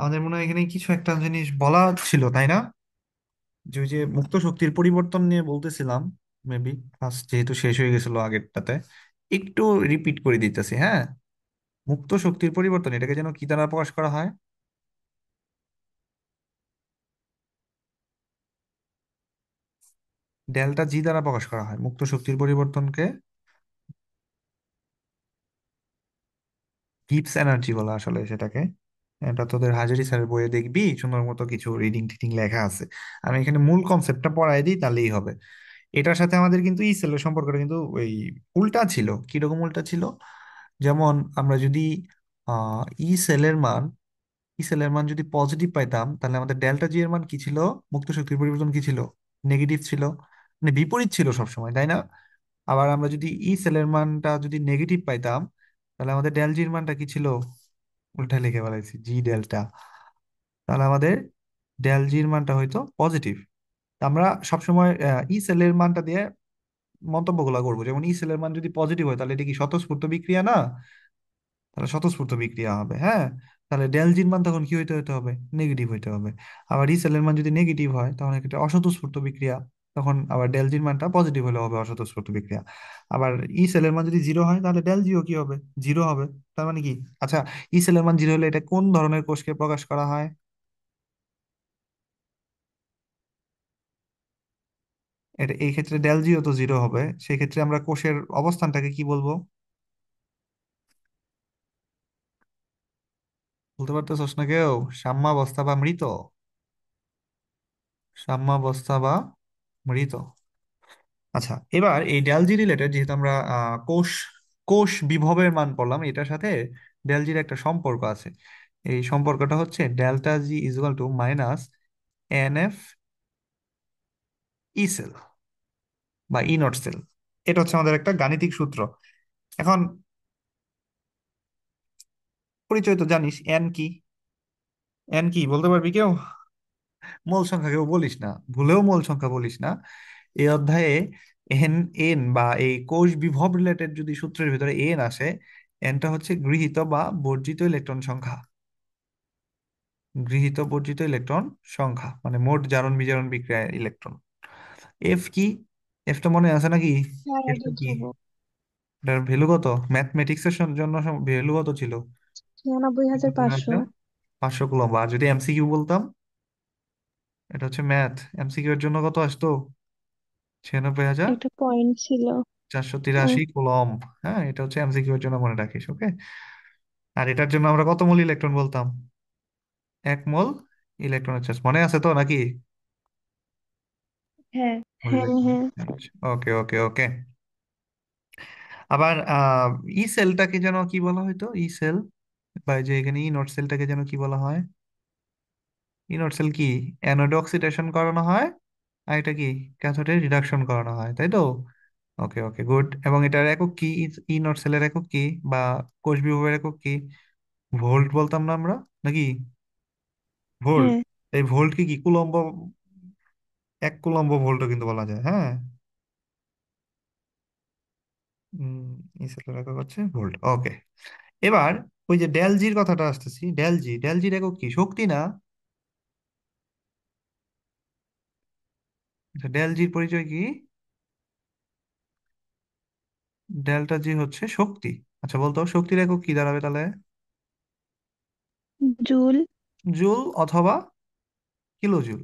আমাদের মনে হয় এখানে কিছু একটা জিনিস বলা ছিল, তাই না? যে ওই যে মুক্ত শক্তির পরিবর্তন নিয়ে বলতেছিলাম। মেবি ফার্স্ট যেহেতু শেষ হয়ে গেছিল আগেরটাতে, একটু রিপিট করে দিতেছি, হ্যাঁ। মুক্ত শক্তির পরিবর্তন এটাকে যেন কি দ্বারা প্রকাশ করা হয়? ডেল্টা জি দ্বারা প্রকাশ করা হয় মুক্ত শক্তির পরিবর্তনকে। গিবস এনার্জি বলা আসলে সেটাকে। এটা তোদের হাজারি স্যারের বইয়ে দেখবি সুন্দর মতো কিছু রিডিং টিডিং লেখা আছে। আমি এখানে মূল কনসেপ্টটা পড়াই দিই, তাহলেই হবে। এটার সাথে আমাদের কিন্তু ই সেলের সম্পর্কটা কিন্তু ওই উল্টা ছিল। কিরকম উল্টা ছিল? যেমন আমরা যদি ই সেলের মান ই সেলের মান যদি পজিটিভ পাইতাম, তাহলে আমাদের ডেল্টা জি এর মান কি ছিল? মুক্ত শক্তির পরিবর্তন কি ছিল? নেগেটিভ ছিল। মানে বিপরীত ছিল সবসময়, তাই না? আবার আমরা যদি ই সেলের মানটা যদি নেগেটিভ পাইতাম, তাহলে আমাদের ডেল জির মানটা কি ছিল? উল্টা লিখে ফেলাইছি, জি ডেল্টা। তাহলে আমাদের ডেল জির মানটা হয়তো পজিটিভ। আমরা সবসময় ই সেলের মানটা দিয়ে মন্তব্যগুলো করবো। যেমন ই সেলের মান যদি পজিটিভ হয়, তাহলে এটা কি স্বতঃস্ফূর্ত বিক্রিয়া না? তাহলে স্বতঃস্ফূর্ত বিক্রিয়া হবে, হ্যাঁ। তাহলে ডেল জির মান তখন কি হইতে হইতে হবে? নেগেটিভ হইতে হবে। আবার ই সেলের মান যদি নেগেটিভ হয়, তখন এটা অস্বতঃস্ফূর্ত বিক্রিয়া। তখন আবার ডেল জির মানটা পজিটিভ হলে হবে অস্বতঃস্ফূর্ত বিক্রিয়া। আবার ই সেলের মান যদি জিরো হয়, তাহলে ডেল জিও কি হবে? জিরো হবে। তার মানে কি? আচ্ছা, ই সেলের মান জিরো হলে এটা কোন ধরনের কোষকে প্রকাশ করা হয়? এটা এই ক্ষেত্রে ডেল জিও তো জিরো হবে, সেই ক্ষেত্রে আমরা কোষের অবস্থানটাকে কি বলবো? বলতে পারতেছস না কেউ? সাম্যাবস্থা বা মৃত। সাম্যাবস্থা বা মৃত। আচ্ছা, এবার এই ডেলজি রিলেটেড, যেহেতু আমরা কোষ কোষ বিভবের মান পড়লাম, এটার সাথে ডেলজির একটা সম্পর্ক আছে। এই সম্পর্কটা হচ্ছে delta G equal to minus N F E cell বা ই নট সেল। এটা হচ্ছে আমাদের একটা গাণিতিক সূত্র। এখন পরিচয় তো জানিস, এন কি? এন কি বলতে পারবি কেউ? মূল সংখ্যা কেউ বলিস না, ভুলেও মূল সংখ্যা বলিস না। এই অধ্যায়ে এন এন বা এই কোষ বিভব রিলেটেড যদি সূত্রের ভিতরে এন আসে, এনটা হচ্ছে গৃহীত বা বর্জিত ইলেকট্রন সংখ্যা। গৃহীত বর্জিত ইলেকট্রন সংখ্যা মানে মোট জারণ বিজারণ বিক্রিয়া ইলেকট্রন। এফ কি? এফটা মনে আছে নাকি? এফটা ফ্যারাডে কি? ধ্রুবক। এটার ভ্যালু কত? ম্যাথমেটিক্স এর জন্য ভ্যালু কত ছিল? 96,500। 500 কুলম্ব। আর যদি এমসিকিউ বলতাম, এটা হচ্ছে ম্যাথ, এমসিকিউ এর জন্য কত আসতো? 96,000 একটা পয়েন্ট ছিল। চারশো হ্যাঁ, তিরাশি কুলম্ব। হ্যাঁ, এটা হচ্ছে এমসিকিউ এর জন্য, মনে রাখিস, ওকে? আর এটার জন্য আমরা কত মোল ইলেকট্রন বলতাম? 1 মোল ইলেকট্রনের চার্জ, মনে আছে তো নাকি? হ্যাঁ, মোল হ্যাঁ, ইলেকট্রন। হ্যাঁ, ওকে ওকে ওকে। আবার ই সেলটাকে যেন কি বলা হয়তো? ই সেল বা এই যে এখানে ই নট সেলটাকে যেন কি বলা হয়? ই নট সেল কি? অ্যানোডে অক্সিডেশন করানো হয়, আর এটা কি? ক্যাথোডে রিডাকশন করানো হয়, তাই তো? ওকে ওকে, গুড। এবং এটার একক কি? ই নট সেলের একক কি? বা কোষ বিভবের একক কি? ভোল্ট বলতাম না আমরা, নাকি? ভোল্ট। হ্যাঁ। এই ভোল্ট কি কি কুলম্ব? 1 কুলম্ব ভোল্টও কিন্তু বলা যায়, হ্যাঁ। উম এই সেলের একক হচ্ছে ভোল্ট, ওকে। এবার ওই যে ডেল জির কথাটা আসতেছি, ডেল জির একক কি? শক্তি না? আচ্ছা, ডেল জির পরিচয় কি? ডেল্টা জি হচ্ছে শক্তি। আচ্ছা, বলতো শক্তির একক কি দাঁড়াবে তাহলে? জুল। জুল অথবা কিলো জুল।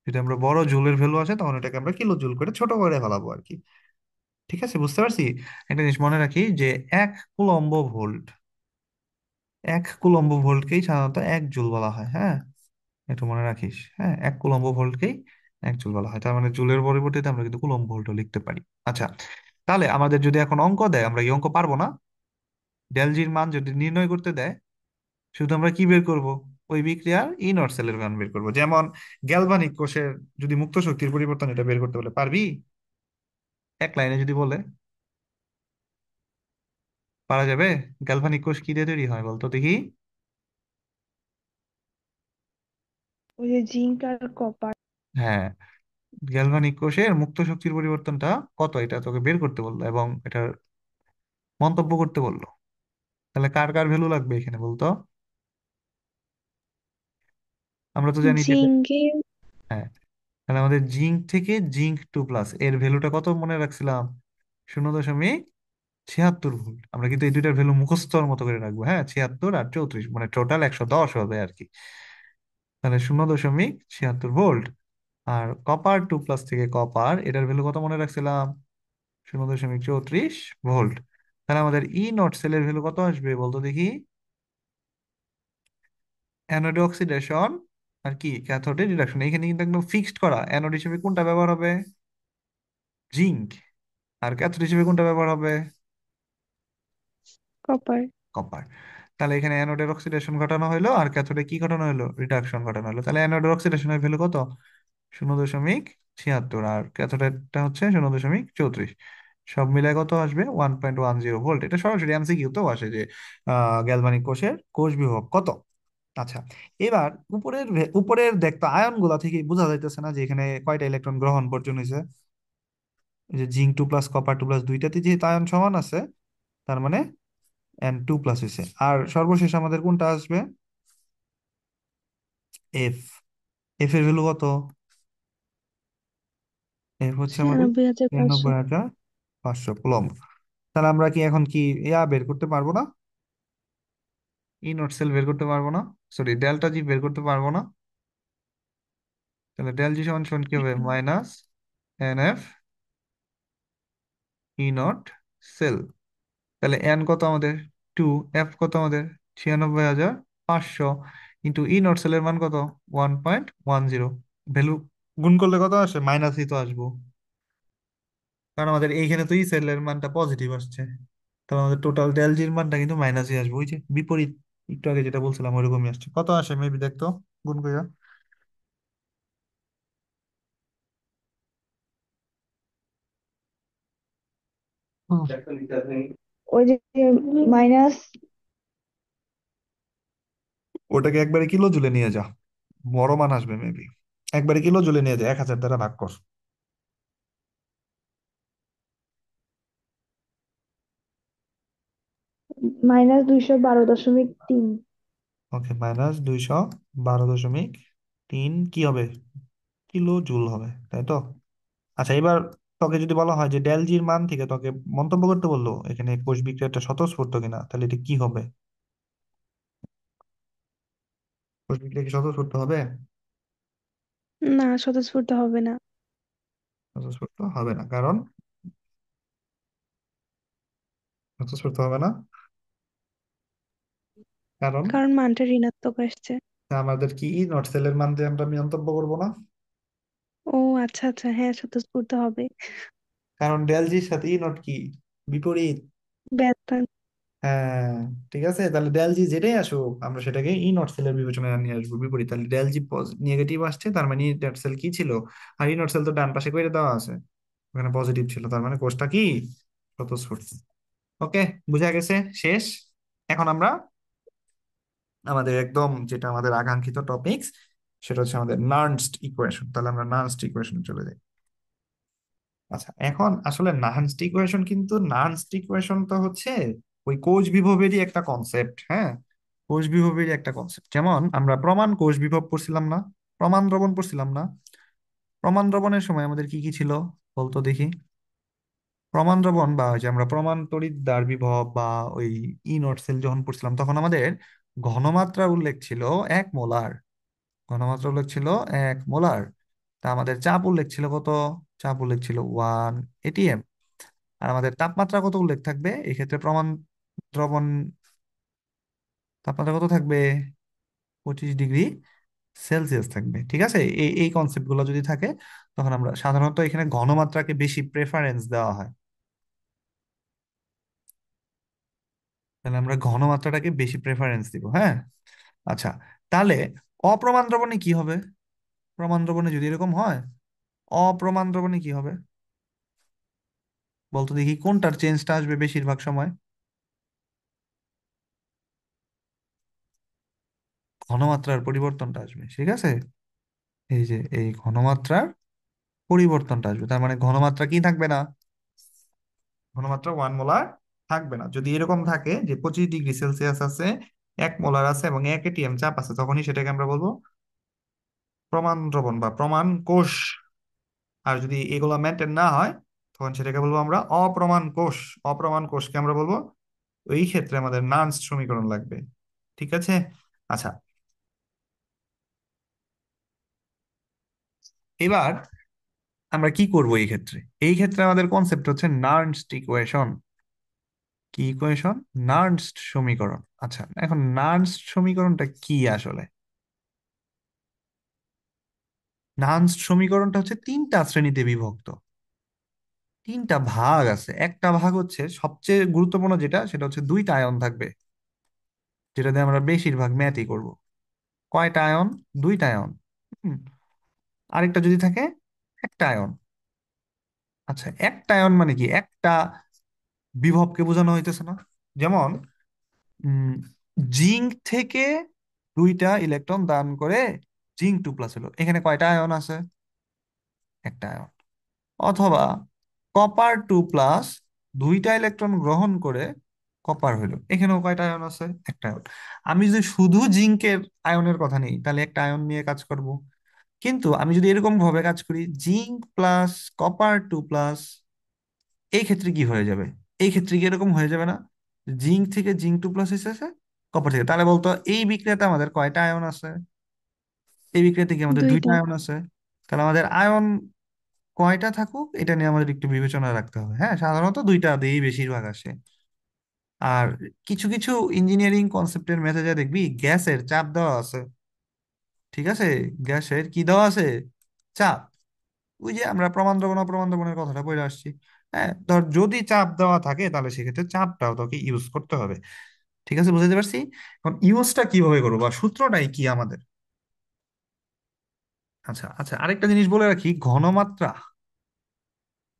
যদি আমরা বড় জুলের ভ্যালু আসে, তখন এটাকে আমরা কিলো জুল করে ছোট করে ফেলাবো আর কি। ঠিক আছে, বুঝতে পারছি। একটা জিনিস মনে রাখি যে 1 কুলম্ব ভোল্ট, 1 কুলম্ব ভোল্টকেই সাধারণত 1 জুল বলা হয়, হ্যাঁ। একটু মনে রাখিস, হ্যাঁ, 1 কুলম্ব ভোল্টকেই 1 জুল বলা হয়। তার মানে জুলের পরিবর্তে আমরা কিন্তু কুলম্ব ভোল্টও লিখতে পারি। আচ্ছা, তাহলে আমাদের যদি এখন অঙ্ক দেয়, আমরা এই অঙ্ক পারবো না। ডেলজির মান যদি নির্ণয় করতে দেয়, শুধু আমরা কি বের করব? ওই বিক্রিয়ার ই নট সেলের মান বের করব। যেমন গ্যালভানিক কোষের যদি মুক্ত শক্তির পরিবর্তন এটা বের করতে বলে, পারবি? এক লাইনে যদি বলে, পারা যাবে? গ্যালভানিক কোষ কি দিয়ে তৈরি হয় বলতো দেখি? ওই যে জিঙ্ক আর কপার। হ্যাঁ, গ্যালভানিক কোষের মুক্ত শক্তির পরিবর্তনটা কত, এটা তোকে বের করতে বললো এবং এটা মন্তব্য করতে বললো। তাহলে কার কার ভ্যালু লাগবে এখানে বলতো? আমরা তো জানি যে জিঙ্কের হ্যাঁ, তাহলে আমাদের জিঙ্ক থেকে জিঙ্ক 2+ এর ভ্যালুটা কত মনে রাখছিলাম? 0.76 ভোল্ট। আমরা কিন্তু এই দুইটার ভ্যালু মুখস্থর মতো করে রাখবো, হ্যাঁ, 76 আর 34, মানে টোটাল 110 হবে আর কি। তাহলে 0.76 ভোল্ট। আর কপার 2+ থেকে কপার, এটার ভ্যালু কত মনে রাখছিলাম? 0.34 ভোল্ট। তাহলে আমাদের ই নট সেলের ভ্যালু কত আসবে বলতো দেখি? অ্যানোডে অক্সিডেশন আর কি ক্যাথোডে রিডাকশন, এখানে কিন্তু একদম ফিক্সড করা। অ্যানোড হিসেবে কোনটা ব্যবহার হবে? জিঙ্ক। আর ক্যাথোড হিসেবে কোনটা ব্যবহার হবে? কপার। কপার। তাহলে এখানে অ্যানোডের অক্সিডেশন ঘটানো হলো আর ক্যাথোডে কি ঘটানো হলো? রিডাকশন ঘটানো হলো। তাহলে অ্যানোডের অক্সিডেশনের ভ্যালু কত? 0.76। আর ক্যাথোডেরটা হচ্ছে 0.34। সব মিলায় কত আসবে? 1.10 ভোল্ট। এটা সরাসরি এমসিকিউ তো আসে যে গ্যালভানিক কোষের কোষ বিভব কত। আচ্ছা, এবার উপরের দেখতো আয়ন গুলা থেকে বোঝা যাইতেছে না যে এখানে কয়টা ইলেকট্রন গ্রহণ বর্জন হয়েছে? এই যে জিঙ্ক 2+, কপার 2+, দুইটাতে যেহেতু আয়ন সমান আছে, তার মানে N2+ হয়েছে। আর সর্বশেষ আমাদের কোনটা আসবে? এফ। এফ এর ভ্যালু কত? এফ হচ্ছে আমাদের 96,500। 93,500 কুলম্ব। তাহলে আমরা কি এখন কি বের করতে পারবো না? ই নট সেল বের করতে পারবো না? সরি, ডেল্টা জি বের করতে পারবো না? তাহলে ডেল জি সমান সমান কি হবে? -NF E naught cell. তাহলে এন কত আমাদের? 2। এফ কত আমাদের? 96,500। ইন্টু ই নট সেলের মান কত? 1.10। ভ্যালু গুণ করলে কত আসে? মাইনাসই তো আসবো, কারণ আমাদের এইখানে তো ই সেলের মানটা পজিটিভ আসছে। তাহলে আমাদের টোটাল ডেল জির মানটা কিন্তু মাইনাসই আসবে, ওই যে বিপরীত একটু আগে যেটা বলছিলাম ওইরকমই আসছে। কত আসে মেবি দেখতো, গুণ কইরা। হুম। ওই যে মাইনাস ওটাকে একবারে কিলো জুলে নিয়ে যা, বড় মান আসবে মেবি। একবারে কিলো জুলে নিয়ে যা, 1,000 দ্বারা ভাগ কর। -212.3। ওকে, -212.3 কি হবে? কিলো জুল হবে, তাই তো? আচ্ছা, এবার তোকে যদি বলা হয় যে ডেল জির মান থেকে তোকে মন্তব্য করতে বললো এখানে কোষ বিক্রিয়াটা স্বতঃস্ফূর্ত কিনা, তাহলে এটা কি হবে? কোষ বিক্রিয়া কি স্বতঃস্ফূর্ত হবে? না, স্বতঃস্ফূর্ত হবে না। স্বতঃস্ফূর্ত হবে না, কারণ স্বতঃস্ফূর্ত হবে না কারণ কারণ মানটা ঋণাত্মক আসছে। আমাদের কি ই নট সেলের মান দিয়ে আমরা মন্তব্য করবো না? ও আচ্ছা আচ্ছা, হ্যাঁ স্বতঃস্ফূর্ত হবে। কারণ ডেল জির সাথে ই নট কি? বিপরীত। ব্যথা। হ্যাঁ, ঠিক আছে। তাহলে ডেল জি যেটাই আসুক আমরা সেটাকে ই নট সেলের বিবেচনায় নিয়ে আসবো বিপরীত। তাহলে ডেল জি নেগেটিভ আসছে, তার মানে ই নট সেল কি ছিল? আর ই নট সেল তো ডান পাশে করে দেওয়া আছে, ওখানে পজিটিভ ছিল, তার মানে কোষটা কি? স্বতঃস্ফূর্ত। ওকে, বুঝা গেছে। শেষ। এখন আমরা আমাদের একদম যেটা আমাদের আকাঙ্ক্ষিত টপিকস, সেটা হচ্ছে আমাদের নার্নস্ট ইকুয়েশন। তাহলে আমরা নার্নস্ট ইকুয়েশনে চলে যাই। আচ্ছা, এখন আসলে নার্নস্ট ইকুয়েশন, কিন্তু নার্নস্ট ইকুয়েশন তো হচ্ছে ওই কোষ বিভবেরই একটা কনসেপ্ট, হ্যাঁ। কোষ বিভবেরই একটা কনসেপ্ট, যেমন আমরা প্রমাণ কোষ বিভব পড়ছিলাম না? প্রমাণ দ্রবণ পড়ছিলাম না? প্রমাণ দ্রবণের সময় আমাদের কি কি ছিল বলতো দেখি? প্রমাণ দ্রবণ বা ওই যে আমরা প্রমাণ তড়িৎদ্বার বিভব বা ওই ই নট সেল যখন পড়ছিলাম, তখন আমাদের ঘনমাত্রার উল্লেখ ছিল 1 মোলার। ঘনমাত্রা উল্লেখ ছিল 1 মোলার। তা আমাদের চাপ উল্লেখ ছিল কত? চাপ উল্লেখ ছিল 1 atm। আর আমাদের তাপমাত্রা কত উল্লেখ থাকবে এক্ষেত্রে? প্রমাণ দ্রবণ তাপমাত্রা কত থাকবে? 25 ডিগ্রি সেলসিয়াস থাকবে, ঠিক আছে। এই এই কনসেপ্ট গুলো যদি থাকে, তখন আমরা সাধারণত এখানে ঘনমাত্রাকে বেশি প্রেফারেন্স দেওয়া হয়। তাহলে আমরা ঘনমাত্রাটাকে বেশি প্রেফারেন্স দিব, হ্যাঁ। আচ্ছা, তাহলে অপ্রমাণ দ্রবণে কি হবে? প্রমাণ দ্রবণে যদি এরকম হয়, অপ্রমাণ দ্রবণে কি হবে বলতো দেখি? কোনটার চেঞ্জটা আসবে বেশিরভাগ সময়? ঘনমাত্রার পরিবর্তনটা আসবে, ঠিক আছে। এই যে এই ঘনমাত্রার পরিবর্তনটা আসবে, তার মানে ঘনমাত্রা কি থাকবে না? ঘনমাত্রা 1 মোলার থাকবে না। যদি এরকম থাকে যে 25 ডিগ্রি সেলসিয়াস আছে, 1 মোলার আছে এবং 1 atm চাপ আছে, তখনই সেটাকে আমরা বলবো প্রমাণ দ্রবণ বা প্রমাণ কোষ। আর যদি এগুলো মেনটেন না হয় তখন সেটাকে বলবো আমরা অপ্রমাণ কোষ। অপ্রমাণ কোষকে আমরা বলবো, এই ক্ষেত্রে আমাদের নার্স সমীকরণ লাগবে। ঠিক আছে। আচ্ছা, এবার আমরা কি করব এই ক্ষেত্রে? এই ক্ষেত্রে আমাদের কনসেপ্ট হচ্ছে নার্নস্ট ইকুয়েশন। কি ইকুয়েশন? নার্নস্ট সমীকরণ। আচ্ছা, এখন নার্নস্ট সমীকরণটা কি আসলে? নার্নস্ট সমীকরণটা হচ্ছে তিনটা শ্রেণীতে বিভক্ত। তিনটা ভাগ আছে। একটা ভাগ হচ্ছে সবচেয়ে গুরুত্বপূর্ণ, যেটা সেটা হচ্ছে দুইটা আয়ন থাকবে, যেটা দিয়ে আমরা বেশিরভাগ ম্যাথই করব। কয়টা আয়ন? দুইটা আয়ন। হুম। আরেকটা যদি থাকে, একটা আয়ন। আচ্ছা, একটা আয়ন মানে কি? একটা বিভবকে বোঝানো হইতেছে না? যেমন জিঙ্ক থেকে দুইটা ইলেকট্রন দান করে জিঙ্ক 2+ হলো, এখানে কয়টা আয়ন আছে? একটা আয়ন। অথবা কপার 2+, দুইটা ইলেকট্রন গ্রহণ করে কপার হইলো, এখানেও কয়টা আয়ন আছে? একটা আয়ন। আমি যদি শুধু জিঙ্কের আয়নের কথা নেই তাহলে একটা আয়ন নিয়ে কাজ করব। কিন্তু আমি যদি এরকম ভাবে কাজ করি, জিঙ্ক প্লাস কপার 2+, এই ক্ষেত্রে কি হয়ে যাবে? এই ক্ষেত্রে কি এরকম হয়ে যাবে না? জিঙ্ক থেকে জিঙ্ক 2+ এসেছে কপার থেকে, তাহলে বলতো এই বিক্রিয়াতে আমাদের কয়টা আয়ন আছে? এই বিক্রিয়াতে কি আমাদের দুইটা দুইটা। আয়ন আছে। তাহলে আমাদের আয়ন কয়টা থাকুক এটা নিয়ে আমাদের একটু বিবেচনা রাখতে হবে। হ্যাঁ, সাধারণত দুইটা দিয়েই বেশিরভাগ আসে। আর কিছু কিছু ইঞ্জিনিয়ারিং কনসেপ্টের মেথডে দেখবি গ্যাসের চাপ দেওয়া আছে। ঠিক আছে, গ্যাসের কি দেওয়া আছে? চাপ। ওই যে আমরা প্রমাণ দ্রবণ অপ্রমাণ দ্রবণের কথাটা বলে আসছি। হ্যাঁ, ধর যদি চাপ দেওয়া থাকে তাহলে সেক্ষেত্রে চাপটাও তোকে ইউজ করতে হবে। ঠিক আছে, বুঝতে পারছি। এখন ইউজটা কিভাবে করবো বা সূত্রটাই কি আমাদের? আচ্ছা আচ্ছা, আরেকটা জিনিস বলে রাখি, ঘনমাত্রা।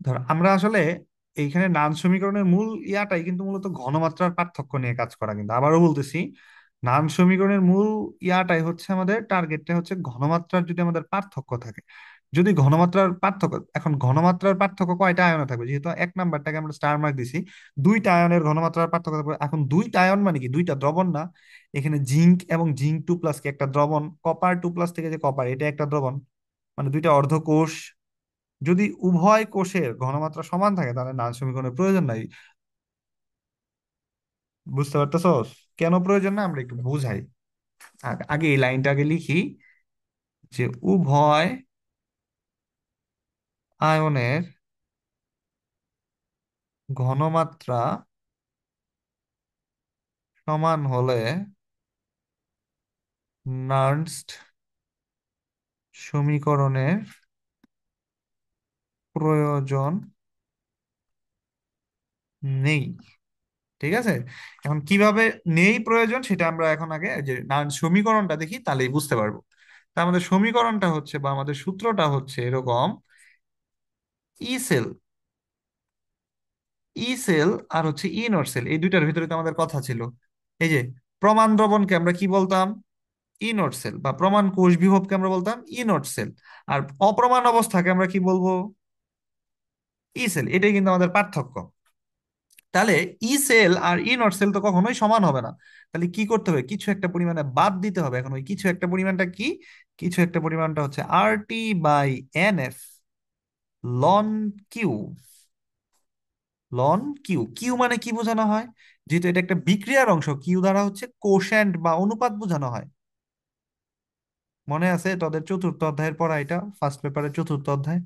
ধর আমরা আসলে এইখানে নান সমীকরণের মূল ইয়াটাই কিন্তু মূলত ঘনমাত্রার পার্থক্য নিয়ে কাজ করা, কিন্তু আবারও বলতেছি, নান সমীকরণের মূল ইয়াটাই হচ্ছে, আমাদের টার্গেটটা হচ্ছে ঘনমাত্রার যদি আমাদের পার্থক্য থাকে। যদি ঘনমাত্রার পার্থক্য, এখন ঘনমাত্রার পার্থক্য কয়টা আয়নে থাকবে? যেহেতু এক নাম্বারটাকে আমরা স্টার মার্ক দিছি, দুইটা আয়নের ঘনমাত্রার পার্থক্য থাকবে। এখন দুইটা আয়ন মানে কি? দুইটা দ্রবণ না? এখানে জিঙ্ক এবং জিঙ্ক 2+ কি একটা দ্রবণ? কপার 2+ থেকে যে কপার, এটা একটা দ্রবণ। মানে দুইটা অর্ধকোষ। যদি উভয় কোষের ঘনমাত্রা সমান থাকে তাহলে নাল সমীকরণের প্রয়োজন নাই। বুঝতে পারতেছস? কেন প্রয়োজন না আমরা একটু বুঝাই। আগে এই লাইনটা আগে লিখি, যে উভয় আয়নের ঘনমাত্রা সমান হলে নার্নস্ট সমীকরণের প্রয়োজন নেই। ঠিক আছে। এখন কিভাবে নেই প্রয়োজন সেটা আমরা এখন আগে যে নার্নস্ট সমীকরণটা দেখি, তাহলেই বুঝতে পারবো। তা আমাদের সমীকরণটা হচ্ছে বা আমাদের সূত্রটা হচ্ছে এরকম: ই সেল, ই সেল আর হচ্ছে ই নট সেল, এই দুইটার ভিতরে তো আমাদের কথা ছিল। এই যে প্রমাণ দ্রবণকে আমরা কি বলতাম? ই নট সেল। বা প্রমাণ কোষ বিভবকে আমরা বলতাম ই নট সেল। আর অপ্রমাণ অবস্থাকে আমরা কি বলবো? E cell. এটাই কিন্তু আমাদের পার্থক্য। তাহলে ই সেল আর ই নট সেল তো কখনোই সমান হবে না। তাহলে কি করতে হবে? কিছু একটা পরিমাণে বাদ দিতে হবে। এখন ওই কিছু একটা পরিমাণটা কি? কিছু একটা পরিমাণটা হচ্ছে RT/NF ln Q. Ln Q. Q মানে কি বোঝানো হয়? যেহেতু এটা একটা বিক্রিয়ার অংশ, কিউ দ্বারা হচ্ছে কোশেন্ট বা অনুপাত বোঝানো হয়। মনে আছে তোদের চতুর্থ অধ্যায়ের পড়া, এটা ফার্স্ট পেপারের চতুর্থ অধ্যায়,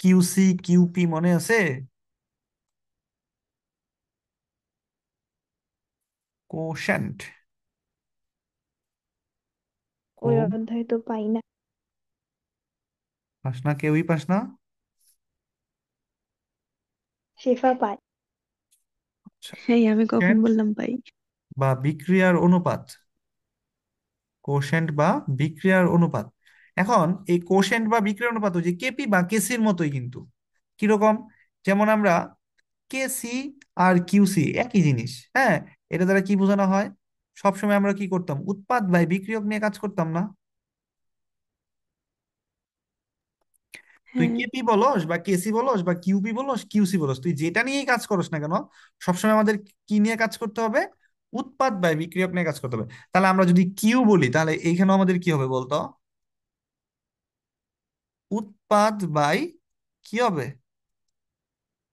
QC QP মনে আছে? কোশেন্ট। কো ওই অধ্যায় তো পাই না। পাস না? কেউই পাস না? শেফা পায়। আচ্ছা, এই আমি কখন কোশেন্ট বললাম পাই? বা বিক্রিয়ার অনুপাত। কোশেন্ট বা বিক্রিয়ার অনুপাত। এখন এই কোশেন্ট বা বিক্রিয়ার অনুপাত ওই যে কেপি বা কেসির মতোই কিন্তু। কিরকম? যেমন আমরা কেসি আর কিউসি একই জিনিস। হ্যাঁ, এটা দ্বারা কি বোঝানো হয়? সবসময় আমরা কি করতাম? উৎপাদ বাই বিক্রিয়ক নিয়ে কাজ করতাম না? তুই হ্যাঁ। কেপি বলস বা কেসি বলস বা কিউপি বলস কিউসি বলস, তুই যেটা নিয়েই কাজ করস না কেন, সবসময় আমাদের কি নিয়ে কাজ করতে হবে? উৎপাদ বাই বিক্রিয়ক নিয়ে কাজ করতে হবে। তাহলে আমরা যদি কিউ বলি তাহলে এইখানেও আমাদের কি হবে বলতো? উৎপাদ বাই কি হবে,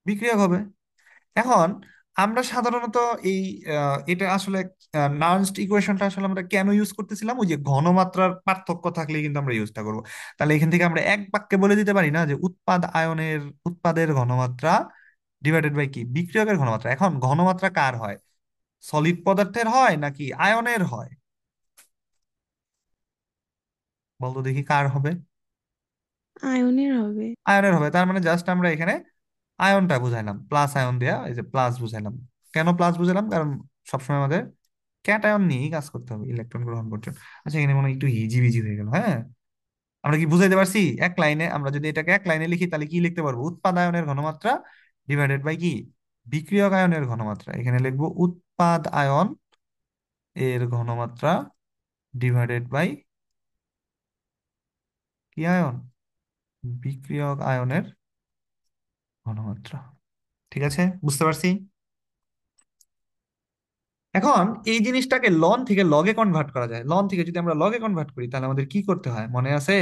বিক্রিয়ক হবে। এখন আমরা সাধারণত এই এটা আসলে নার্নস্ট ইকুয়েশনটা আসলে আমরা কেন ইউজ করতেছিলাম, ওই যে ঘনমাত্রার পার্থক্য থাকলে কিন্তু আমরা ইউজটা করবো। তাহলে এখান থেকে আমরা এক বাক্যে বলে দিতে পারি না যে উৎপাদের ঘনমাত্রা ডিভাইডেড বাই কি, বিক্রিয়কের ঘনমাত্রা। এখন ঘনমাত্রা কার হয়, সলিড পদার্থের হয় নাকি আয়নের হয়, বলতো দেখি কার হবে। আয়নের হবে। আয়নের হবে, তার মানে জাস্ট আমরা এখানে আয়নটা বুঝাইলাম, প্লাস আয়ন দেয়া, এই যে প্লাস বুঝাইলাম। কেন প্লাস বুঝাইলাম, কারণ সবসময় আমাদের ক্যাটায়ন নিয়েই কাজ করতে হবে, ইলেকট্রন গ্রহণ করতে হবে। আচ্ছা, এখানে মনে হয় একটু ইজি বিজি হয়ে গেল, হ্যাঁ। আমরা কি বুঝাইতে পারছি এক লাইনে? আমরা যদি এটাকে এক লাইনে লিখি তাহলে কি লিখতে পারবো, উৎপাদ আয়নের ঘনমাত্রা ডিভাইডেড বাই কি, বিক্রিয়ক আয়নের ঘনমাত্রা। এখানে লিখবো উৎপাদ আয়ন এর ঘনমাত্রা ডিভাইডেড বাই কি আয়ন, বিক্রিয়ক আয়নের ঘনমাত্রা। ঠিক আছে, বুঝতে পারছি। এখন এই জিনিসটাকে লন থেকে লগে কনভার্ট করা যায়। লন থেকে যদি আমরা লগে কনভার্ট করি তাহলে আমাদের কি করতে হয় মনে আছে,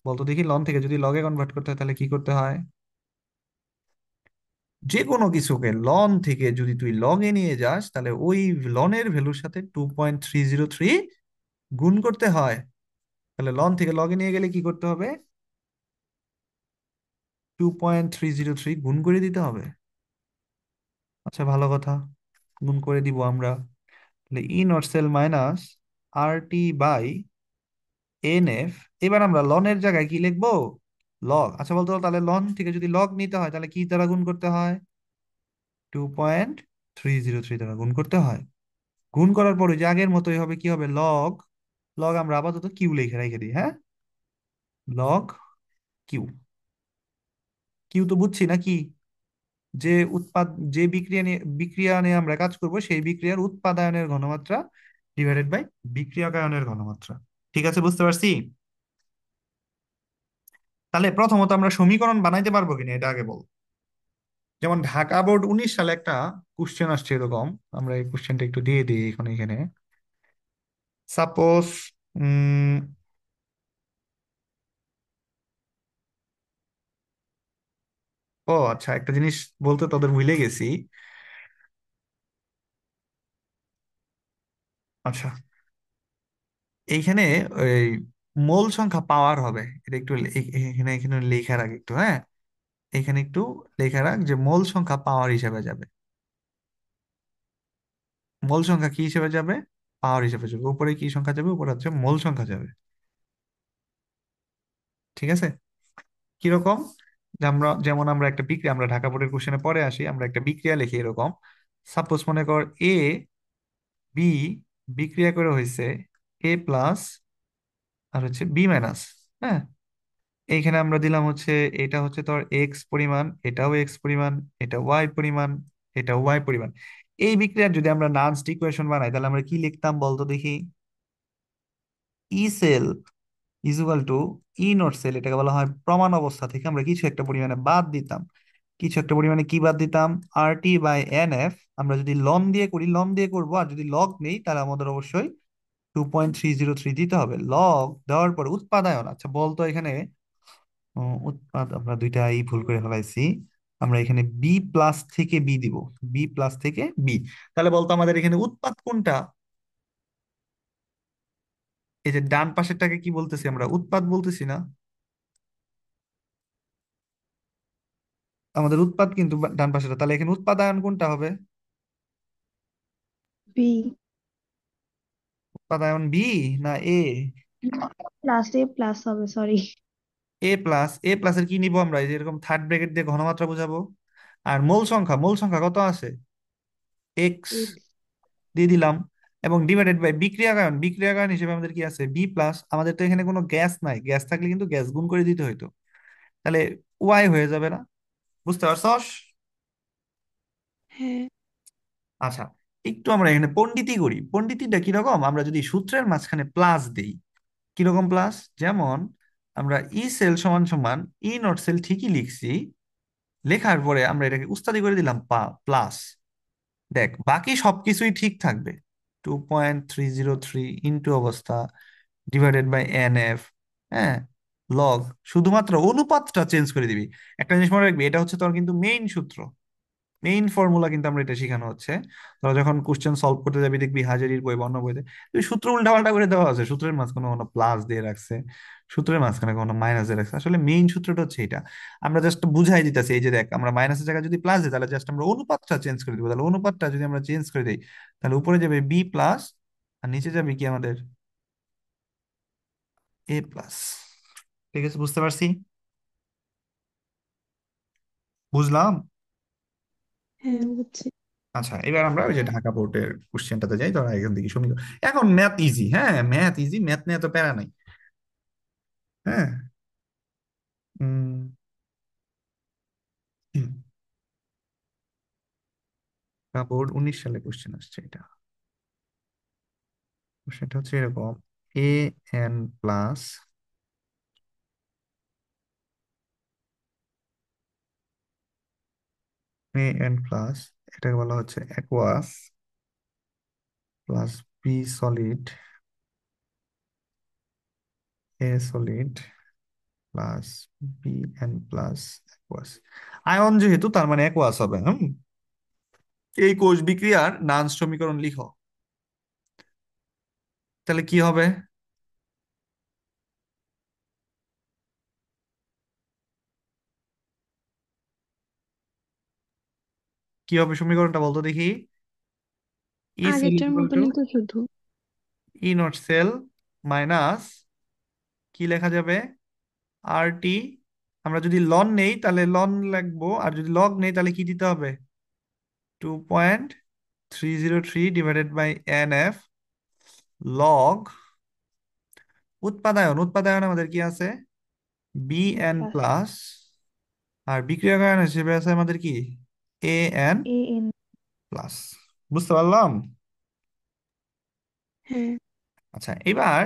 বলতো দেখি। লন থেকে যদি লগে কনভার্ট করতে হয় তাহলে কি করতে হয়, যে কোনো কিছুকে লন থেকে যদি তুই লগে নিয়ে যাস তাহলে ওই লনের ভ্যালুর সাথে 2.303 গুণ করতে হয়। তাহলে লন থেকে লগে নিয়ে গেলে কি করতে হবে, 2.303 গুণ করে দিতে হবে। আচ্ছা, ভালো কথা, গুণ করে দিব আমরা। তাহলে E naught cell minus R T by N F. এবার আমরা লনের জায়গায় কি লিখবো, লগ। আচ্ছা বলতো, তাহলে লন থেকে যদি লগ নিতে হয় তাহলে কি দ্বারা গুণ করতে হয়, 2.303 দ্বারা গুণ করতে হয়। গুণ করার পরে যে আগের মতোই হবে, কি হবে, লগ। লগ আমরা আপাতত কিউ লিখে রেখে দিই, হ্যাঁ, লগ কিউ। কিউ তো বুঝছি নাকি, যে উৎপাদ, যে বিক্রিয়া নিয়ে আমরা কাজ করব সেই বিক্রিয়ার উৎপাদায়নের ঘনমাত্রা ডিভাইডেড বাই বিক্রিয়কায়নের ঘনমাত্রা। ঠিক আছে, বুঝতে পারছি। তাহলে প্রথমত আমরা সমীকরণ বানাইতে পারবো কিনা এটা আগে বল। যেমন ঢাকা বোর্ড 19 সালে একটা কোশ্চেন আসছে এরকম, আমরা এই কোশ্চেনটা একটু দিয়ে দিই এখন এখানে। সাপোজ, উম ও আচ্ছা, একটা জিনিস বলতে তোদের ভুলে গেছি। আচ্ছা, এইখানে ওই মোল সংখ্যা পাওয়ার হবে, এটা একটু এখানে এখানে লেখা রাখ একটু, হ্যাঁ। এখানে একটু লেখা রাখ যে মোল সংখ্যা পাওয়ার হিসেবে যাবে। মোল সংখ্যা কি হিসেবে যাবে, পাওয়ার হিসেবে যাবে। উপরে কি সংখ্যা যাবে, উপরে হচ্ছে মোল সংখ্যা যাবে। ঠিক আছে, কিরকম, যে যেমন আমরা একটা বিক্রিয়া, আমরা ঢাকা বোর্ডের কোশ্চেনে পরে আসি, আমরা একটা বিক্রিয়া লিখি এরকম। সাপোজ মনে কর এ বি বিক্রিয়া করে হয়েছে এ প্লাস আর হচ্ছে বি মাইনাস, হ্যাঁ। এইখানে আমরা দিলাম হচ্ছে, এটা হচ্ছে তোর এক্স পরিমাণ, এটাও এক্স পরিমাণ, এটা ওয়াই পরিমাণ, এটা ওয়াই পরিমাণ। এই বিক্রিয়ার যদি আমরা নান্সড ইকুয়েশন বানাই তাহলে আমরা কি লিখতাম বলতো দেখি, E cell equal to E naught cell, এটাকে বলা হয় প্রমাণ অবস্থা থেকে আমরা কিছু একটা পরিমাণে বাদ দিতাম। কিছু একটা পরিমাণে কি বাদ দিতাম, আর টি বাই এন এফ। আমরা যদি লন দিয়ে করি লন দিয়ে করবো, আর যদি লগ নেই তাহলে আমাদের অবশ্যই 2.303 দিতে হবে। লগ দেওয়ার পর উৎপাদায়ন, আচ্ছা বলতো এখানে উৎপাদ, আমরা দুইটাই ভুল করে ফেলাইছি। আমরা এখানে বি প্লাস থেকে বি দিব, বি প্লাস থেকে বি। তাহলে বলতো আমাদের এখানে উৎপাদ কোনটা, এই যে ডান পাশেরটাকে কি বলতেছি আমরা, উৎপাদ বলতেছি না। আমাদের উৎপাদ কিন্তু ডান পাশেটা, তাহলে এখানে উৎপাদায়ন কোনটা হবে, বি। উৎপাদায়ন বি না এ, প্লাস এ প্লাস হবে, সরি। এ প্লাস। এ প্লাসের কি নিব আমরা, এই যে এরকম থার্ড ব্র্যাকেট দিয়ে ঘনমাত্রা বোঝাবো। আর মোল সংখ্যা কত আছে, এক্স এক্স। দিয়ে দিলাম। এবং ডিভাইডেড বাই বিক্রিয়াকারণ, বিক্রিয়াকারণ হিসেবে আমাদের কি আছে, বি প্লাস। আমাদের তো এখানে কোনো গ্যাস নাই, গ্যাস থাকলে কিন্তু গ্যাস গুণ করে দিতে হইতো, তাহলে ওয়াই হয়ে যাবে না, বুঝতে পারছস। হ্যাঁ। আচ্ছা, একটু আমরা এখানে পণ্ডিতি করি। পণ্ডিতিটা কিরকম, আমরা যদি সূত্রের মাঝখানে প্লাস দেই, কিরকম প্লাস, যেমন আমরা ই সেল সমান সমান ই নট সেল ঠিকই লিখছি, লেখার পরে আমরা এটাকে উস্তাদি করে দিলাম প্লাস। দেখ বাকি সবকিছুই ঠিক থাকবে, 2.303 ইন্টু অবস্থা ডিভাইডেড বাই এন এফ, হ্যাঁ। লগ, শুধুমাত্র অনুপাতটা চেঞ্জ করে দিবি। একটা জিনিস মনে রাখবি, এটা হচ্ছে তোর কিন্তু মেইন সূত্র, মেইন ফর্মুলা কিন্তু আমরা এটা শেখানো হচ্ছে। তোরা যখন কোশ্চেন সলভ করতে যাবি দেখবি হাজারির বই বা অন্য বইতে তুই সূত্র উল্টা পাল্টা করে দেওয়া আছে, সূত্রের মাঝখানে কোনো প্লাস দিয়ে রাখছে, সূত্রের মাঝখানে কোনো মাইনাস দিয়ে রাখছে। আসলে মেইন সূত্রটা হচ্ছে এটা, আমরা জাস্ট বুঝাই দিতেছি। এই যে দেখ, আমরা মাইনাসের জায়গায় যদি প্লাস দিই তাহলে জাস্ট আমরা অনুপাতটা চেঞ্জ করে দিব। তাহলে অনুপাতটা যদি আমরা চেঞ্জ করে দিই তাহলে উপরে যাবে বি প্লাস, আর নিচে যাবে কি আমাদের এ প্লাস। ঠিক আছে, বুঝতে পারছি? বুঝলাম। হ্যাঁ, বুঝছি। আচ্ছা, এবার আমরা ওই যে ঢাকা বোর্ডের কোশ্চেনটাতে যাই। ধরো এখান থেকে সমীকরণ, এখন ম্যাথ ইজি, হ্যাঁ ম্যাথ ইজি, ম্যাথ নিয়ে তো প্যারা নাই। হ্যাঁ। উম, ঢাকা বোর্ড 19 সালে কোশ্চেন আসছে এটা। সেটা হচ্ছে এরকম: A N plus, A N plus, এটাকে বলা হচ্ছে aqueous, plus B solid, A solid, plus B N plus aqueous. Ion যেহেতু তার মানে অ্যাকোয়াস হবে। এই কোষ বিক্রিয়ার নান্স সমীকরণ লিখো। তাহলে কি হবে? কি হবে সমীকরণটা বলতো দেখি। ই সেল আগেরটার ইকুয়াল টু মতনই তো শুধু। ই নট সেল মাইনাস, কি লেখা যাবে, আর টি। আমরা যদি লন নেই তাহলে লন লিখবো, আর যদি লগ নেই তাহলে কি দিতে হবে? 2.303 divided by N F log উৎপাদায়ন। উৎপাদায়ন আমাদের কি আছে? B A N plus plus, আর বিক্রিয়কের হিসেবে আছে আমাদের কি? A N A N. Plus. বুঝতে পারলাম? হ্যাঁ। আচ্ছা, এবার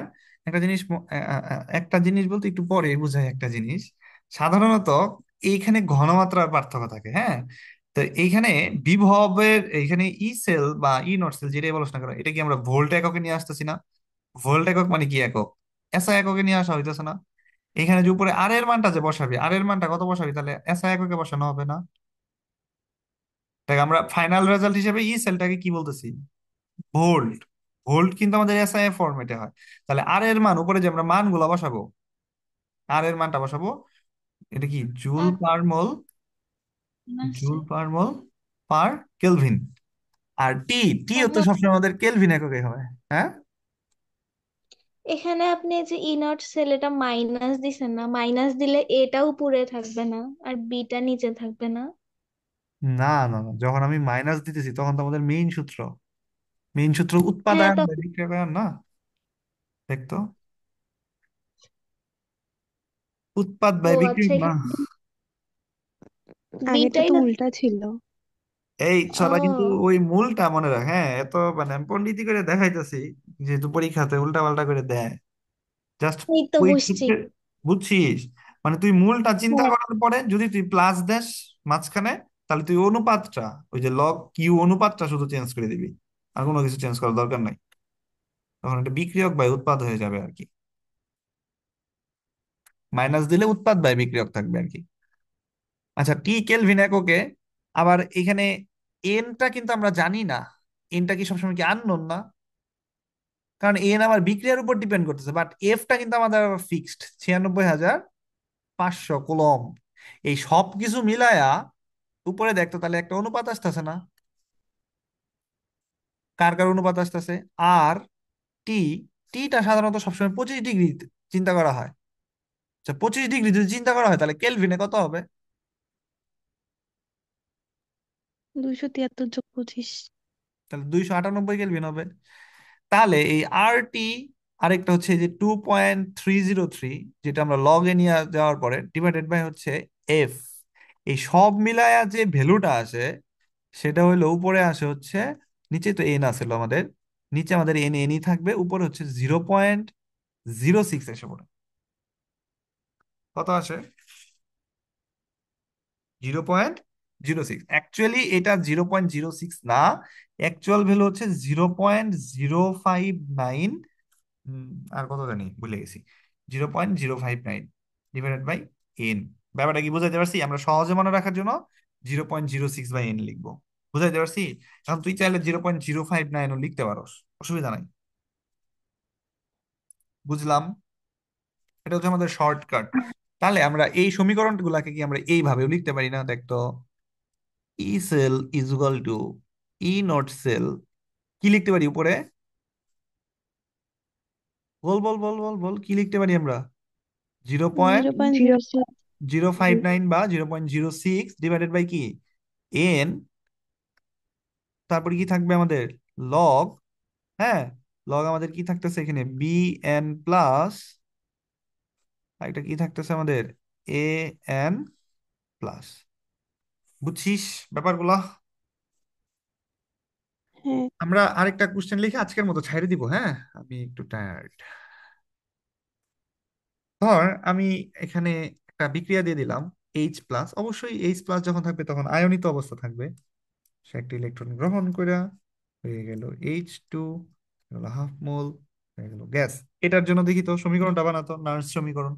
একটা জিনিস একটা জিনিস বলতে একটু পরে বুঝাই একটা জিনিস। সাধারণত এইখানে ঘনমাত্রার পার্থক্য থাকে, হ্যাঁ। তো এইখানে বিভবের এইখানে ই সেল বা ই নট সেল যেটাই বলছ না কেন, এটা কি আমরা ভোল্ট এককে নিয়ে আসতেছি না? ভোল্ট একক মানে কি একক? এসআই এককে নিয়ে আসা হইতেছে না? এখানে যে উপরে আর এর মানটা যে বসাবি, আর এর মানটা কত বসাবি, তাহলে এসআই এককে বসানো হবে না? দেখ, আমরা ফাইনাল রেজাল্ট হিসেবে ই সেলটাকে কি বলতেছি? ভোল্ট। ভোল্ট কিন্তু আমাদের এসআই ফরম্যাটে হয়। তাহলে আর এর মান উপরে যে আমরা মানগুলো বসাবো, আর এর মানটা বসাবো, এটা কি জুল আর পার মোল, আসছে। জুল পার মোল পার কেলভিন। আর টি, টি হচ্ছে তাহলে সবসময় আমাদের কেলভিন এককে হবে। হ্যাঁ। এখানে আপনি যে ই নট সেল এটা মাইনাস দিছেন না, মাইনাস দিলে এটাও উপরে থাকবে না আর বিটা নিচে থাকবে না? না না না, যখন আমি মাইনাস দিতেছি তখন তো আমাদের মেইন সূত্র, মেইন সূত্র হ্যাঁ, উৎপাদায়ন তো বাই বিক্রিয়াকরণ না? দেখতো, উৎপাদ ও বাই আচ্ছা, বিক্রিয়ক না? এখানে আগেরটা বিটাই তো না। উল্টা ছিল। এই শালা কিন্তু ও, ওই মূলটা মনে রাখ, হ্যাঁ। এত মানে আমি পণ্ডিতি করে দেখাইতেছি, যেহেতু পরীক্ষাতে উল্টা পাল্টা করে দেয় জাস্ট এই তো ওই বুঝছি। সূত্রে। বুঝছিস? মানে তুই মূলটা চিন্তা হ্যাঁ। করার পরে যদি তুই প্লাস দেস মাঝখানে, তাহলে তুই অনুপাতটা, ওই যে লগ কিউ অনুপাতটা শুধু চেঞ্জ করে দিবি, আর কোনো কিছু চেঞ্জ করার দরকার নাই। তখন এটা বিক্রিয়ক বাই উৎপাদ হয়ে যাবে আর কি। মাইনাস দিলে উৎপাদ বাই বিক্রিয়ক থাকবে আর কি। আচ্ছা, টি কেলভিন এককে। আবার এখানে এনটা কিন্তু আমরা জানি না। এনটা কি সবসময় কি আননোন না? কারণ এন আমার বিক্রিয়ার উপর ডিপেন্ড করতেছে, বাট এফটা কিন্তু আমাদের ফিক্সড 96,500 কুলম। এই সব কিছু মিলায়া উপরে দেখতো তাহলে একটা অনুপাত আসতেছে না? কার কার অনুপাত আসতেছে? আর টি, টিটা সাধারণত সবসময় 25 ডিগ্রি চিন্তা করা হয়। আচ্ছা, 25 ডিগ্রি যদি চিন্তা করা হয় তাহলে কেলভিনে কত হবে? 273 যোগ 25। তাহলে 298 কেলভিন হবে। তাহলে এই আর টি, আরেকটা হচ্ছে এই যে 2.303, যেটা আমরা লগ এ নিয়ে যাওয়ার পরে ডিভাইডেড বাই হচ্ছে এফ। এই সব মিলায়া যে ভ্যালুটা আসে সেটা হইলো উপরে আসে হচ্ছে, নিচে তো এন আসলো আমাদের, নিচে আমাদের এন এনই থাকবে, উপরে হচ্ছে 0.06 এসে পড়ে। কত আসে? 0.06। অ্যাকচুয়ালি এটা 0.06 না, অ্যাকচুয়াল ভ্যালু হচ্ছে 0.059। আর কত জানি ভুলে গেছি, 0.059। Divided by N. ব্যাপারটা কি বুঝাইতে পারছি? আমরা সহজে মনে রাখার জন্য 0.06/n লিখবো। বুঝাইতে পারছি? এখন তুই চাইলে 0.059ও লিখতে পারোস, অসুবিধা নাই। বুঝলাম। এটা হচ্ছে আমাদের শর্টকাট। তাহলে আমরা এই সমীকরণ গুলাকে কি আমরা এইভাবেও লিখতে পারি না? দেখতো, E cell is equal to E naught cell, কি লিখতে পারি উপরে? বল বল বল বল বল, কি লিখতে পারি আমরা? Zero point 0.06। Zero five nine বা 0.06 ডিভাইডেড বাই কি, এন। তারপরে কি থাকবে আমাদের? লগ। হ্যাঁ, লগ আমাদের কি থাকতেছে এখানে? বি এন প্লাস, একটা কি থাকতেছে আমাদের? এ এন প্লাস। বুঝছিস ব্যাপারগুলা? হ্যাঁ, আমরা আরেকটা কোশ্চেন লিখে আজকের মতো ছাইড়ে দিব, হ্যাঁ? আমি একটু টায়ার্ড। ধর আমি এখানে একটা বিক্রিয়া দিয়ে দিলাম, এইচ প্লাস। অবশ্যই এইচ প্লাস যখন থাকবে তখন আয়নিত অবস্থা থাকবে। সে একটা ইলেকট্রন গ্রহণ করে হয়ে গেল H2, হলো হাফ মোল, হয়ে গেল গ্যাস। এটার জন্য দেখি তো সমীকরণটা বানাতো, নার্স সমীকরণ।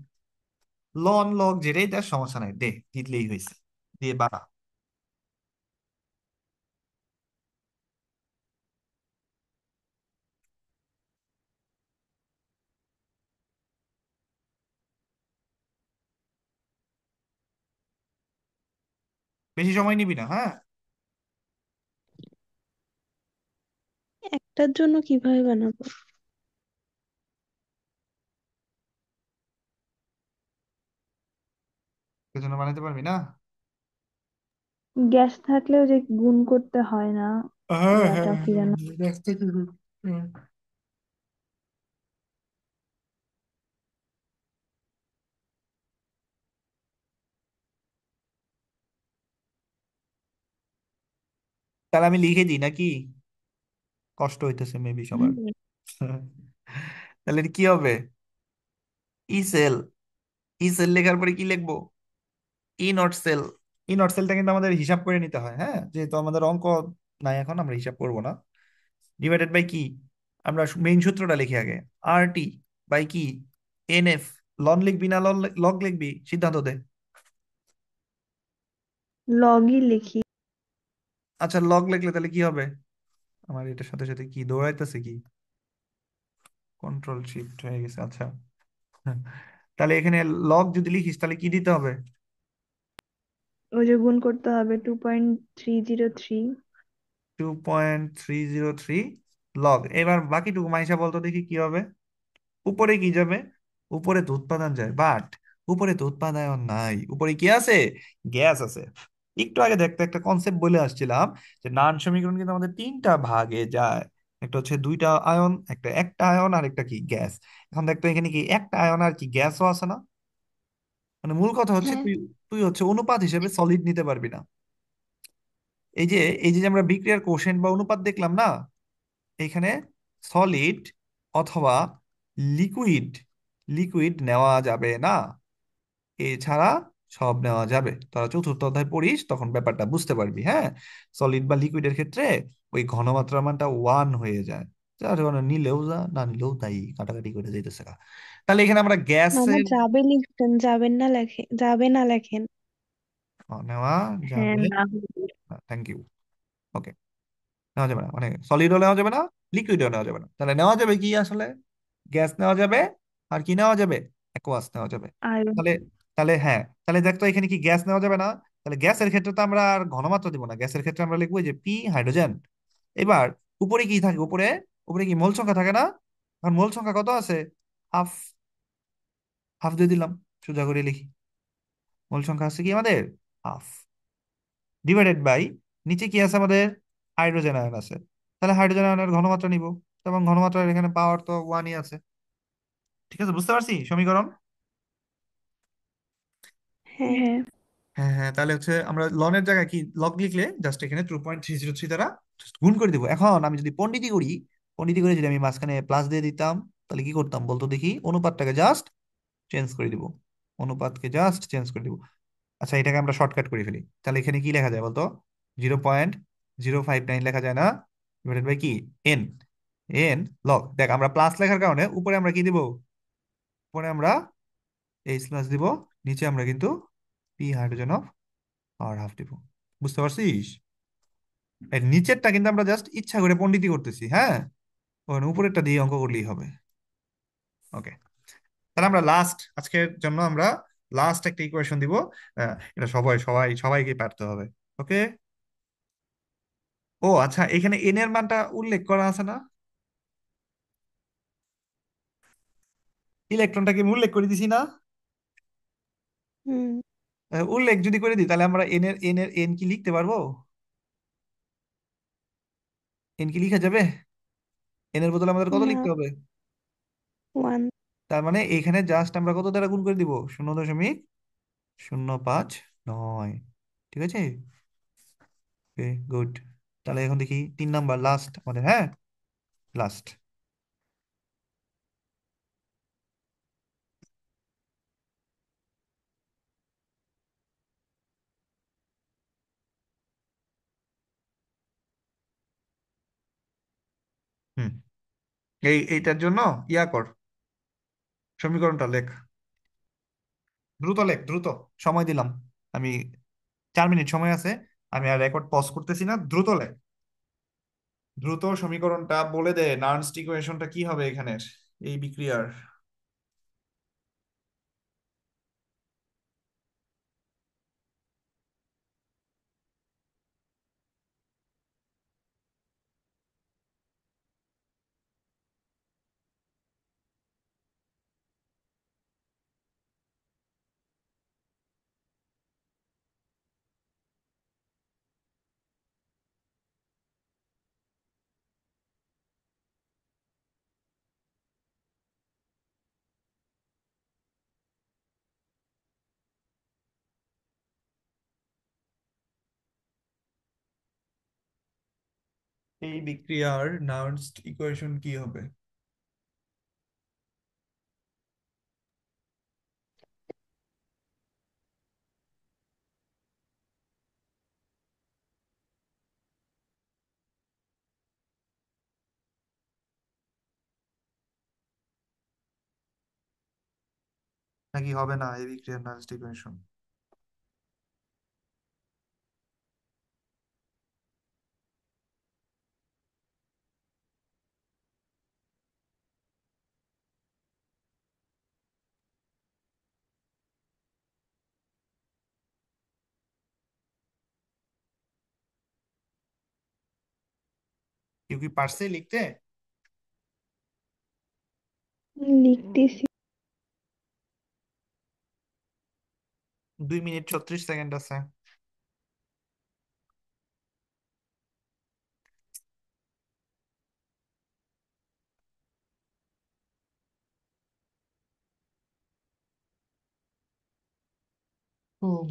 লন লগ যেটাই, তার সমস্যা নাই, দে দিলেই হয়েছে, দিয়ে বানা। বেশি সময় নিবি না, হ্যাঁ? একটার জন্য কিভাবে বানাবো? এজন্য বানাতে পারবি না? গ্যাস থাকলেও যে গুণ করতে হয় না, হ্যাঁ হ্যাঁ ইয়াটা কি হ্যাঁ, যেন? রাস্তা কি হুম। তাহলে আমি লিখে দিই নাকি? কষ্ট হইতেছে মেবি সবার। হুম। তাহলে এটা কি হবে? ই সেল, ই সেল লেখার পরে কি লিখবো? ই নট সেল। ই নট সেলটা কিন্তু আমাদের হিসাব করে নিতে হয়, হ্যাঁ, যেহেতু আমাদের অঙ্ক নাই এখন, আমরা হিসাব করব না। ডিভাইডেড বাই কি, আমরা মেইন সূত্রটা লিখি আগে। আর টি বাই কি, এন এফ। লন লিখবি না লগ লিখবি, সিদ্ধান্ত দে। লগই লিখি। আচ্ছা, লগ লিখলে তাহলে কি হবে? আমার এটার সাথে সাথে কি দৌড়াইতেছে কি? কন্ট্রোল শিফট হয়ে গেছে, আচ্ছা। তাহলে এখানে লগ যদি লিখিস তাহলে কি দিতে হবে? ওই যে গুণ করতে হবে 2.303। 2.303 লগ। এবার বাকিটুকু মাইশা বলতো দেখি কি হবে। উপরে কি যাবে? উপরে তো উৎপাদন যায়, বাট উপরে তো উৎপাদন নাই, উপরে কি আছে? গ্যাস আছে। একটু আগে দেখতে একটা কনসেপ্ট বলে আসছিলাম, যে নান সমীকরণ কিন্তু আমাদের তিনটা ভাগে যায়। একটা হচ্ছে দুইটা আয়ন, একটা একটা আয়ন, আর একটা কি গ্যাস। এখন দেখতো এখানে কি একটা আয়ন আর কি গ্যাসও আছে না? মানে মূল কথা হচ্ছে হ্যাঁ, তুই তুই হচ্ছে অনুপাত হিসেবে সলিড নিতে পারবি না। এই যে এই যে আমরা বিক্রিয়ার কোশেন্ট বা অনুপাত দেখলাম না, এখানে সলিড অথবা লিকুইড, লিকুইড নেওয়া যাবে না। এছাড়া সব নেওয়া যাবে। তোরা চতুর্থ অধ্যায় পড়িস, তখন ব্যাপারটা বুঝতে পারবি, হ্যাঁ? সলিড বা লিকুইডের ক্ষেত্রে ওই ঘনমাত্রার মানটা 1 হয়ে যায়। যার কারণে নিলেও যা, না নিলেও তাই, কাটাকাটি করে যাইতেছে গা। তাহলে এখানে আমরা মামা গ্যাসের যাবে লিখতেন, যাবেন না লেখেন, যাবে না লেখেন। নেওয়া হ্যাঁ, যাবে। না হলে। Thank you. ওকে, নেওয়া যাবে না মানে সলিডও নেওয়া যাবে না, লিকুইডও নেওয়া যাবে না। তাহলে নেওয়া যাবে কি আসলে? গ্যাস নেওয়া যাবে, আর কি নেওয়া যাবে? অ্যাকোয়াস নেওয়া যাবে। আয়রন। তাহলে তাহলে হ্যাঁ, তাহলে দেখতো এখানে কি গ্যাস নেওয়া যাবে না। তাহলে গ্যাসের ক্ষেত্রে তো আমরা আর ঘনমাত্রা দিব না, গ্যাসের ক্ষেত্রে আমরা লিখবো যে পি হাইড্রোজেন। এবার উপরে কি থাকে? উপরে উপরে কি মোল সংখ্যা থাকে না? এখন মোল সংখ্যা কত আছে? হাফ। হাফ দিয়ে দিলাম, সোজা করে লিখি। মোল সংখ্যা আছে কি আমাদের? হাফ। ডিভাইডেড বাই, নিচে কি আছে আমাদের? হাইড্রোজেন আয়ন আছে। তাহলে হাইড্রোজেন আয়নের ঘনমাত্রা নিব, এবং ঘনমাত্রার এখানে পাওয়ার তো 1ই আছে। ঠিক আছে, বুঝতে পারছি সমীকরণ? হ্যাঁ, হ্যাঁ। হ্যাঁ হ্যাঁ, তাহলে হচ্ছে আমরা লনের জায়গায় কি লগ লিখলে জাস্ট এখানে 2.303 দ্বারা just গুণ করে দিব। এখন আমি যদি পণ্ডিতি করি, পণ্ডিতি করে যদি আমি মাঝখানে প্লাস দিয়ে দিতাম, তাহলে কি করতাম বলতো দেখি? অনুপাতটাকে জাস্ট চেঞ্জ করে দিব, অনুপাতকে জাস্ট চেঞ্জ করে দিব। আচ্ছা, এটাকে আমরা শর্টকাট করে ফেলি। তাহলে এখানে কি লেখা যায় বলতো? 0.059 লেখা যায় না? ডিভাইডেড বাই কি, এন। এন লগ, দেখ আমরা প্লাস লেখার কারণে উপরে আমরা কি দিব? উপরে আমরা এইচ প্লাস দিব, নিচে আমরা কিন্তু P hydrogen of power half দিব। বুঝতে পারছিস? এর নিচেরটা কিন্তু আমরা জাস্ট ইচ্ছা করে পণ্ডিতি করতেছি, হ্যাঁ, ওখানে উপরেরটা দিয়ে অঙ্ক করলেই হবে। ওকে, তাহলে আমরা লাস্ট আজকের জন্য আমরা লাস্ট একটা ইকুয়েশন দিব। এটা সবাই সবাই সবাইকে পারতে হবে। ওকে। ও আচ্ছা, এখানে এন এর মানটা উল্লেখ করা আছে না? ইলেকট্রনটাকে আমি উল্লেখ করে দিছি না? হুম। উল্লেখ যদি করে দিই তাহলে আমরা এন কি লিখতে পারবো? এন কি লিখা যাবে? এন এর বদলে আমাদের কত না, লিখতে হবে? 1। তার মানে এখানে জাস্ট আমরা কত দ্বারা গুণ করে দিব? 0.059। ঠিক আছে, ওকে, গুড। তাহলে এখন দেখি 3 নাম্বার লাস্ট আমাদের, হ্যাঁ, লাস্ট। হুম, এইটার জন্য ইয়া কর, সমীকরণটা লেখ, দ্রুত লেখ, দ্রুত। সময় দিলাম আমি, 4 মিনিট সময় আছে। আমি আর রেকর্ড পজ করতেছি না, দ্রুত লেখ, দ্রুত সমীকরণটা বলে দে। নার্নস্ট ইকুয়েশনটা কি হবে এখানের, এই বিক্রিয়ার? এই বিক্রিয়ার নার্নস্ট ইকুয়েশন কি হবে? নাকি হবে না এই বিক্রিয়ার নার্নস্ট ইকুয়েশন? কেউ কি পারছে লিখতে? লিখতেছি। 2 মিনিট 36 সেকেন্ড আছে। হুম।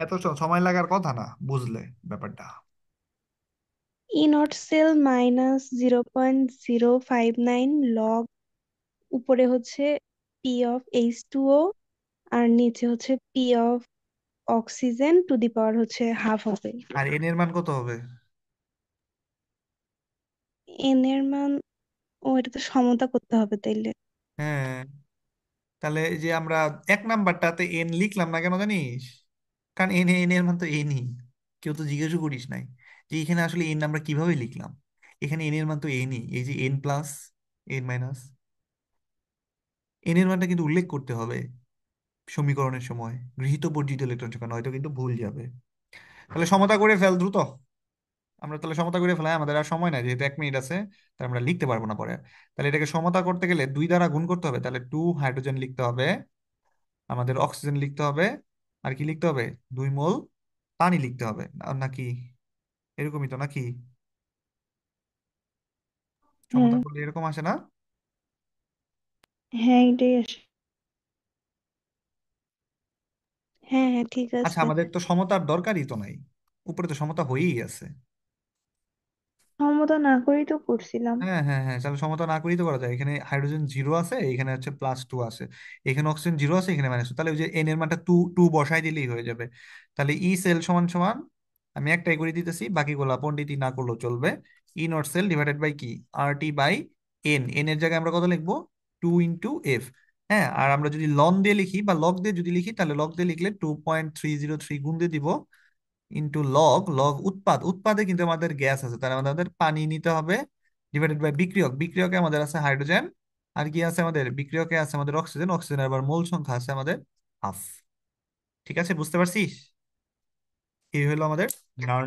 এত সময় লাগার কথা না, বুঝলে ব্যাপারটা? ই নট সেল -0.059 লগ, উপরে হচ্ছে P(H2O) আর নিচে হচ্ছে P(O)(Oxygen) টু দি পাওয়ার হচ্ছে হাফ হবে। আর এন এর মান কত হবে? এন এর মান, ও এটা তো সমতা করতে হবে তাইলে। হ্যাঁ, তাহলে এই যে আমরা 1 নাম্বারটাতে এন লিখলাম না কেন জানিস? কারণ এন এর মান তো এনই। কেউ তো জিজ্ঞাসা করিস নাই যে এখানে আসলে এন আমরা কিভাবে লিখলাম। এখানে এন এর মান তো এনই, এই যে N plus N minus, N এর মানটা কিন্তু উল্লেখ করতে হবে সমীকরণের সময়, গৃহীত বর্জিত ইলেকট্রন সংখ্যা, নয়তো কিন্তু ভুল যাবে। তাহলে সমতা করে ফেল দ্রুত। আমরা তাহলে সমতা করে ফেলাই, আমাদের আর সময় নাই, যেহেতু 1 মিনিট আছে, তাই আমরা লিখতে পারবো না পরে। তাহলে এটাকে সমতা করতে গেলে 2 দ্বারা গুণ করতে হবে, তাহলে 2 হাইড্রোজেন লিখতে হবে, আমাদের অক্সিজেন লিখতে হবে, আর কি লিখতে হবে? 2 মোল পানি লিখতে হবে নাকি? এরকমই তো নাকি? সমতা হ্যাঁ, করলে এরকম আসে না? হ্যাঁ, এটাই আসে। হ্যাঁ, হ্যাঁ, ঠিক আচ্ছা, আছে। আমাদের তো সমতার দরকারই তো নাই, উপরে তো সমতা হয়েই আছে। সমতা না করেই তো করছিলাম। হ্যাঁ হ্যাঁ হ্যাঁ, তাহলে সমতা না করেই তো করা যায়। এখানে হাইড্রোজেন জিরো আছে, এখানে হচ্ছে +2 আছে, এখানে অক্সিজেন জিরো আছে, এখানে -2, তাহলে ওই যে এন এর মানটা টু টু বসাই দিলেই হয়ে যাবে। তাহলে ই সেল সমান সমান, আমি একটাই করে দিতেছি, বাকিগুলা পণ্ডিতই না করলেও চলবে। ই নট সেল ডিভাইডেড বাই কি, আর টি বাই এন। এন এর জায়গায় আমরা কত লিখবো, 2 × F। হ্যাঁ, আর আমরা যদি লন দিয়ে লিখি বা লগ দিয়ে যদি লিখি, তাহলে লগ দিয়ে লিখলে 2.303 গুণ দিয়ে দিব, ইন্টু লগ, লগ উৎপাদ, উৎপাদে কিন্তু আমাদের গ্যাস আছে, তার মানে আমাদের পানি নিতে হবে, ডিভাইডেড বাই বিক্রিয়ক, বিক্রিয়কে আমাদের আছে হাইড্রোজেন, আর কি আছে আমাদের বিক্রিয়কে আছে আমাদের অক্সিজেন, অক্সিজেনের আবার মোল সংখ্যা আছে আমাদের হাফ। ঠিক আছে, বুঝতে পারছিস? এই হলো আমাদের